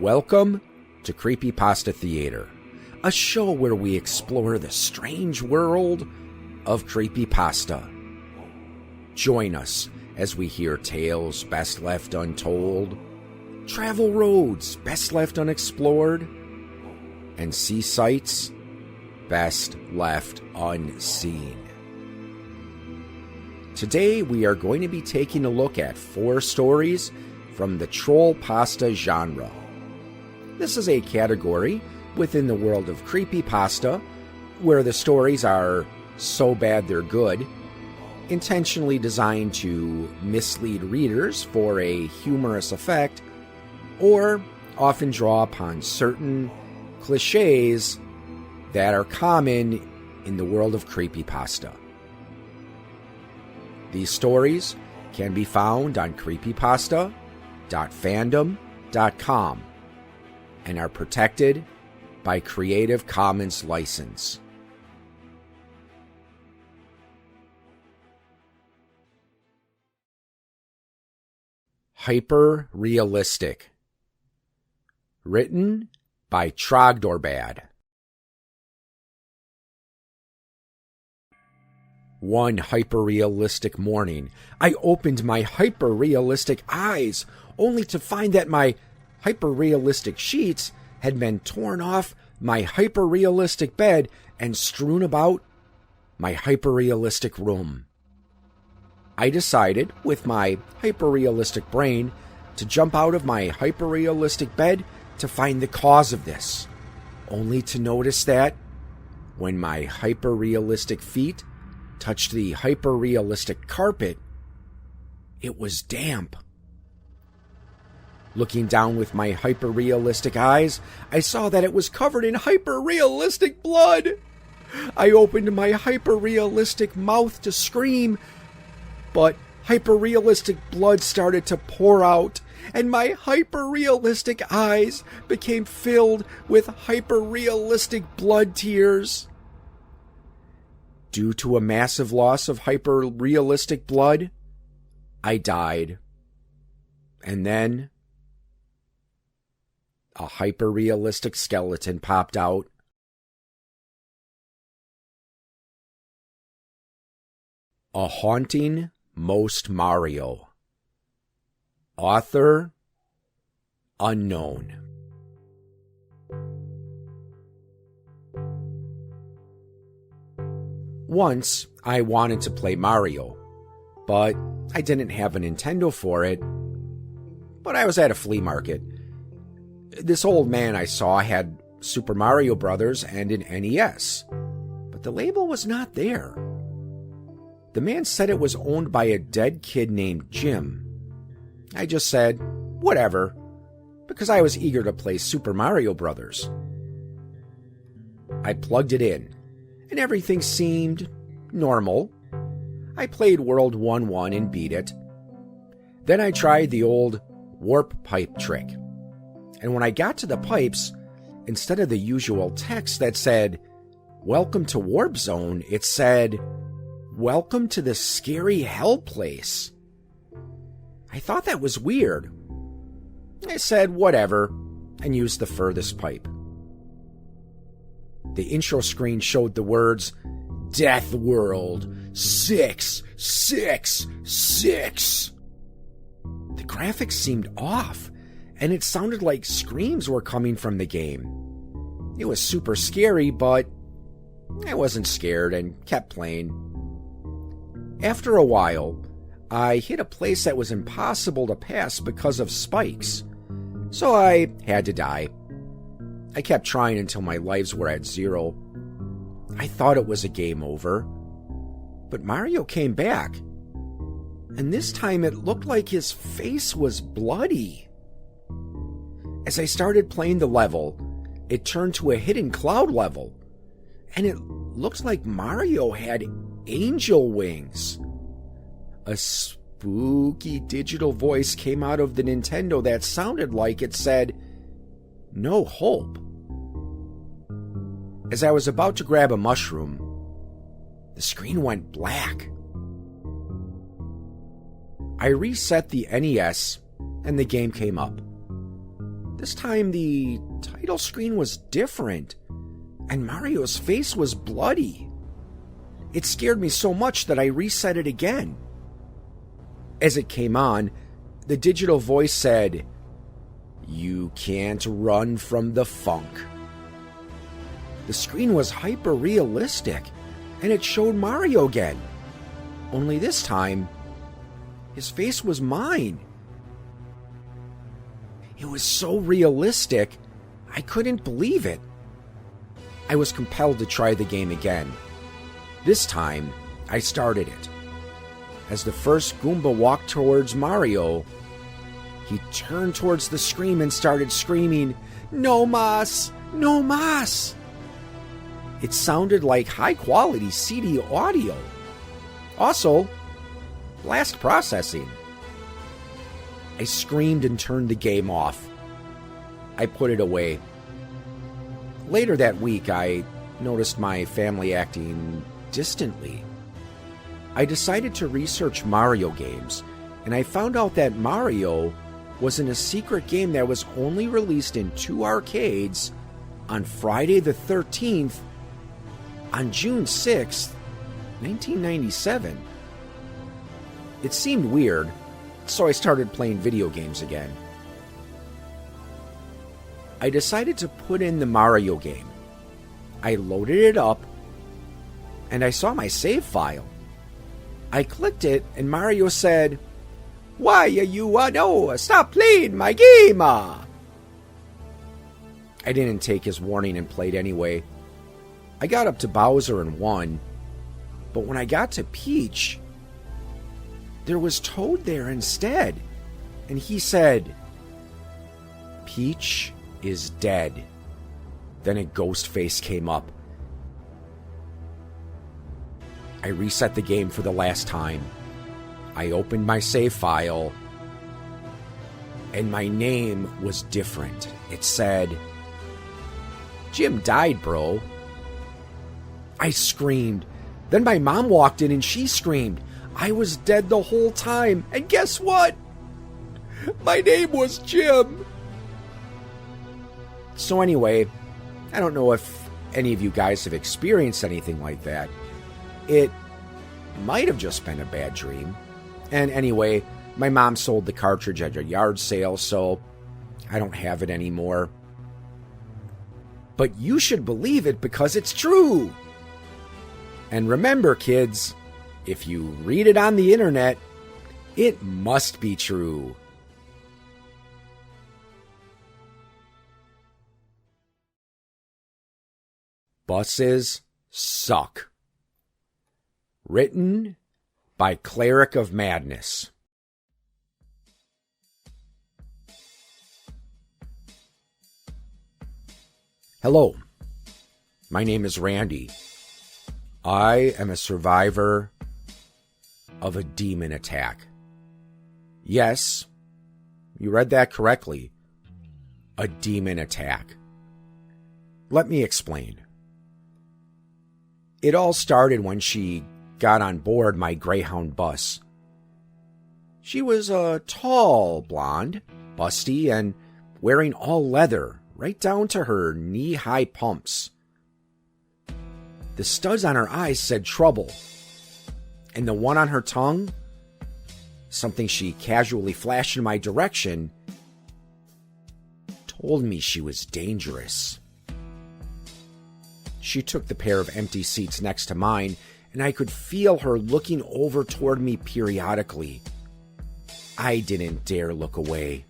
Welcome to Creepypasta Theater, a show where we explore the strange world of creepypasta. Join us as we hear tales best left untold, travel roads best left unexplored, and see sights best left unseen. Today we are going to be taking a look at 4 stories from the Trollpasta genre. This is a category within the world of creepypasta where the stories are so bad they're good, intentionally designed to mislead readers for a humorous effect, or often draw upon certain cliches that are common in the world of creepypasta. These stories can be found on creepypasta.fandom.com and are protected by Creative Commons license. Hyper-realistic. Written by Trogdorbad. One hyper-realistic morning, I opened my hyper-realistic eyes, only to find that my hyper-realistic sheets had been torn off my hyper-realistic bed and strewn about my hyper-realistic room. I decided, with my hyper-realistic brain, to jump out of my hyper-realistic bed to find the cause of this, only to notice that when my hyper-realistic feet touched the hyper-realistic carpet, it was damp. Looking down with my hyper-realistic eyes, I saw that it was covered in hyper-realistic blood. I opened my hyper-realistic mouth to scream, but hyper-realistic blood started to pour out, and my hyper-realistic eyes became filled with hyper-realistic blood tears. Due to a massive loss of hyper-realistic blood, I died. And then a hyper-realistic skeleton popped out. A Haunting Most Mario. Author unknown. Once, I wanted to play Mario, but I didn't have a Nintendo for it. But I was at a flea market. This old man I saw had Super Mario Brothers and an NES, but the label was not there. The man said it was owned by a dead kid named Jim. I just said, whatever, because I was eager to play Super Mario Brothers. I plugged it in, and everything seemed normal. I played World 1-1 and beat it. Then I tried the old warp pipe trick. And when I got to the pipes, instead of the usual text that said, "Welcome to Warp Zone," it said, "Welcome to the scary hell place." I thought that was weird. I said, whatever, and used the furthest pipe. The intro screen showed the words, "Death World 666." The graphics seemed off, and it sounded like screams were coming from the game. It was super scary, but I wasn't scared and kept playing. After a while, I hit a place that was impossible to pass because of spikes, so I had to die. I kept trying until my lives were at 0. I thought it was a game over, but Mario came back, and this time it looked like his face was bloody. As I started playing the level, it turned to a hidden cloud level, and it looked like Mario had angel wings. A spooky digital voice came out of the Nintendo that sounded like it said, "No hope." As I was about to grab a mushroom, the screen went black. I reset the NES, and the game came up. This time the title screen was different, and Mario's face was bloody. It scared me so much that I reset it again. As it came on, the digital voice said, "You can't run from the funk." The screen was hyper-realistic, and it showed Mario again. Only this time, his face was mine. It was so realistic, I couldn't believe it. I was compelled to try the game again. This time, I started it. As the first Goomba walked towards Mario, he turned towards the screen and started screaming, "No mas! No mas!" It sounded like high-quality CD audio. Also, blast processing. I screamed and turned the game off. I put it away. Later that week, I noticed my family acting distantly. I decided to research Mario games, and I found out that Mario was in a secret game that was only released in 2 arcades on Friday the 13th on June 6th, 1997. It seemed weird, so I started playing video games again. I decided to put in the Mario game. I loaded it up, and I saw my save file. I clicked it, and Mario said, "Why you no, stop playing my game!" I didn't take his warning and played anyway. I got up to Bowser and won, but when I got to Peach, there was Toad there instead, and he said, "Peach is dead." Then a ghost face came up. I reset the game for the last time. I opened my save file, and my name was different. It said, "Jim died, bro." I screamed. Then my mom walked in and she screamed. I was dead the whole time, and guess what? My name was Jim. So anyway, I don't know if any of you guys have experienced anything like that. It might have just been a bad dream. And anyway, my mom sold the cartridge at a yard sale, so I don't have it anymore. But you should believe it because it's true. And remember, kids, if you read it on the internet, it must be true. Buses suck. Written by Clericofmadness. Hello, my name is Randy. I am a survivor of a demon attack. Yes, you read that correctly. A demon attack. Let me explain. It all started when she got on board my Greyhound bus. She was a tall blonde, busty, and wearing all leather, right down to her knee-high pumps. The studs on her eyes said trouble, and the one on her tongue, something she casually flashed in my direction, told me she was dangerous. She took the pair of empty seats next to mine, and I could feel her looking over toward me periodically. I didn't dare look away.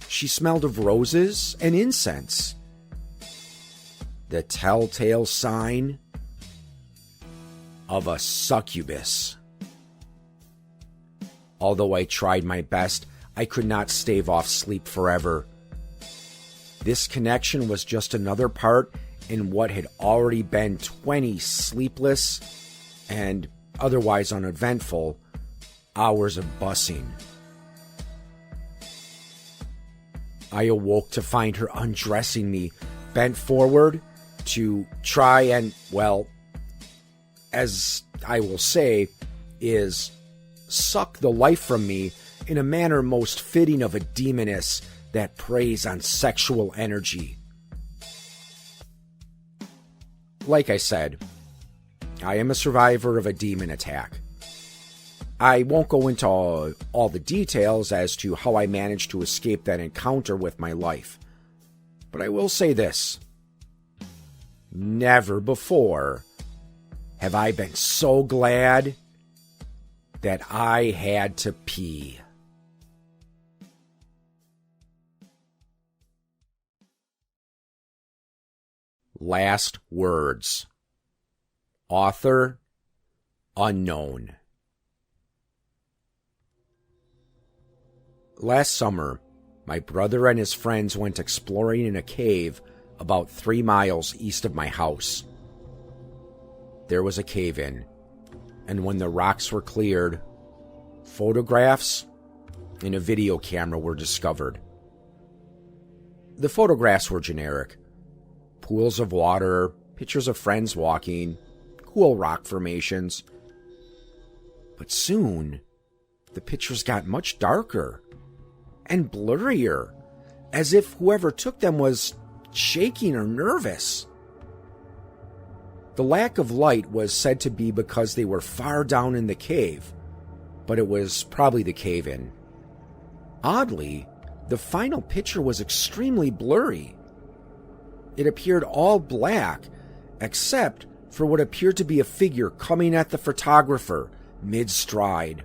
She smelled of roses and incense. The telltale sign of a succubus. Although I tried my best, I could not stave off sleep forever. This connection was just another part in what had already been 20 sleepless and otherwise uneventful hours of busing. I awoke to find her undressing me, bent forward to try and, well, as I will say, is suck the life from me in a manner most fitting of a demoness that preys on sexual energy. Like I said, I am a survivor of a demon attack. I won't go into all the details as to how I managed to escape that encounter with my life, but I will say this. Never before have I been so glad that I had to pee. Last words. Author unknown. Last summer, my brother and his friends went exploring in a cave about 3 miles east of my house. There was a cave-in, and when the rocks were cleared, photographs and a video camera were discovered. The photographs were generic. Pools of water, pictures of friends walking, cool rock formations. But soon, the pictures got much darker and blurrier, as if whoever took them was shaking or nervous. The lack of light was said to be because they were far down in the cave, but it was probably the cave-in. Oddly, the final picture was extremely blurry. It appeared all black, except for what appeared to be a figure coming at the photographer mid-stride.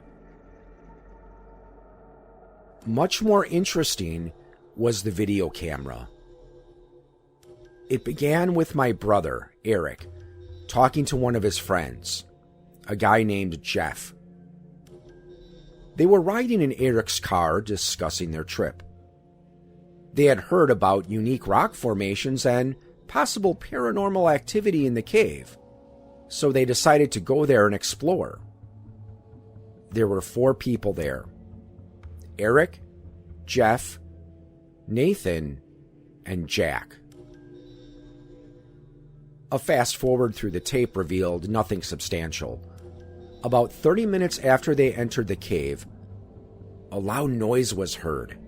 Much more interesting was the video camera. It began with my brother, Eric, talking to one of his friends, a guy named Jeff. They were riding in Eric's car discussing their trip. They had heard about unique rock formations and possible paranormal activity in the cave, so they decided to go there and explore. There were 4 people there: Eric, Jeff, Nathan, and Jack. A fast forward through the tape revealed nothing substantial. About 30 minutes after they entered the cave, a loud noise was heard.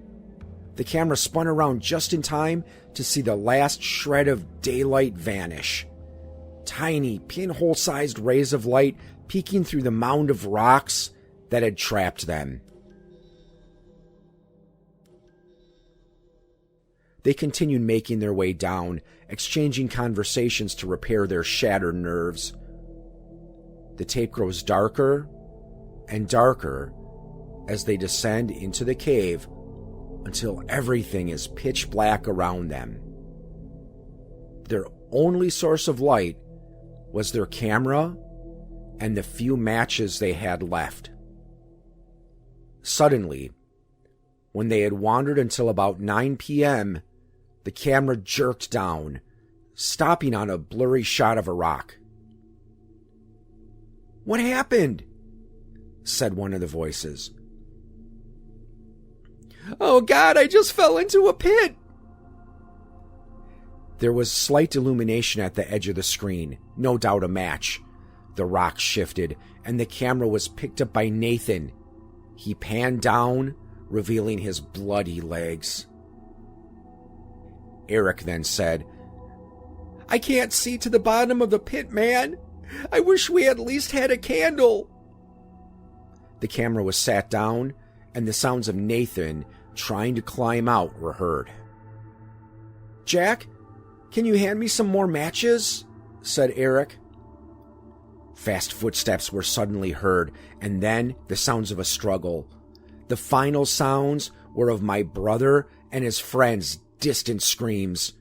The camera spun around just in time to see the last shred of daylight vanish. Tiny, pinhole-sized rays of light peeking through the mound of rocks that had trapped them. They continued making their way down, exchanging conversations to repair their shattered nerves. The tape grows darker and darker as they descend into the cave until everything is pitch black around them. Their only source of light was their camera and the few matches they had left. Suddenly, when they had wandered until about 9 p.m., the camera jerked down, stopping on a blurry shot of a rock. "What happened?" said one of the voices. "Oh God, I just fell into a pit." There was slight illumination at the edge of the screen, no doubt a match. The rock shifted, and the camera was picked up by Nathan. He panned down, revealing his bloody legs. Eric then said, "I can't see to the bottom of the pit, man. I wish we at least had a candle." The camera was sat down, and the sounds of Nathan trying to climb out were heard. "Jack, can you hand me some more matches?" said Eric. Fast footsteps were suddenly heard, and then the sounds of a struggle. The final sounds were of my brother and his friends' distant screams.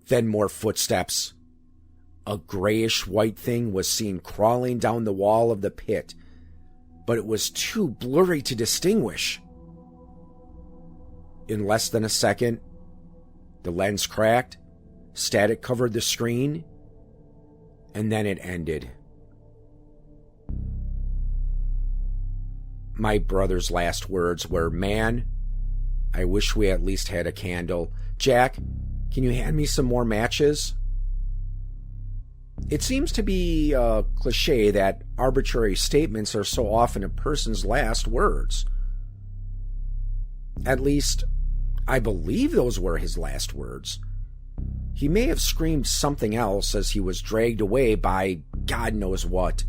Then more footsteps. A grayish-white thing was seen crawling down the wall of the pit, but it was too blurry to distinguish. In less than a second, the lens cracked, static covered the screen, and then it ended. My brother's last words were, "Man, I wish we at least had a candle. Jack, can you hand me some more matches?" It seems to be a cliche that arbitrary statements are so often a person's last words. At least, I believe those were his last words. He may have screamed something else as he was dragged away by God knows what.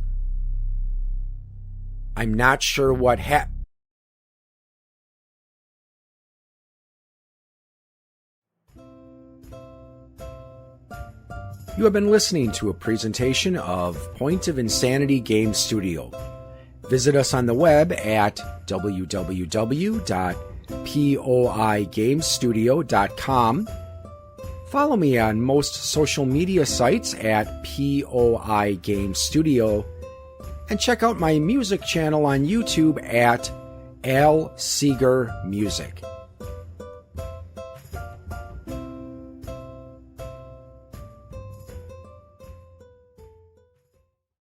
I'm not sure what happened. You have been listening to a presentation of Point of Insanity Game Studio. Visit us on the web at www.poigamestudio.com. Follow me on most social media sites at POI Game Studio, and check out my music channel on YouTube at Al Seeger Music.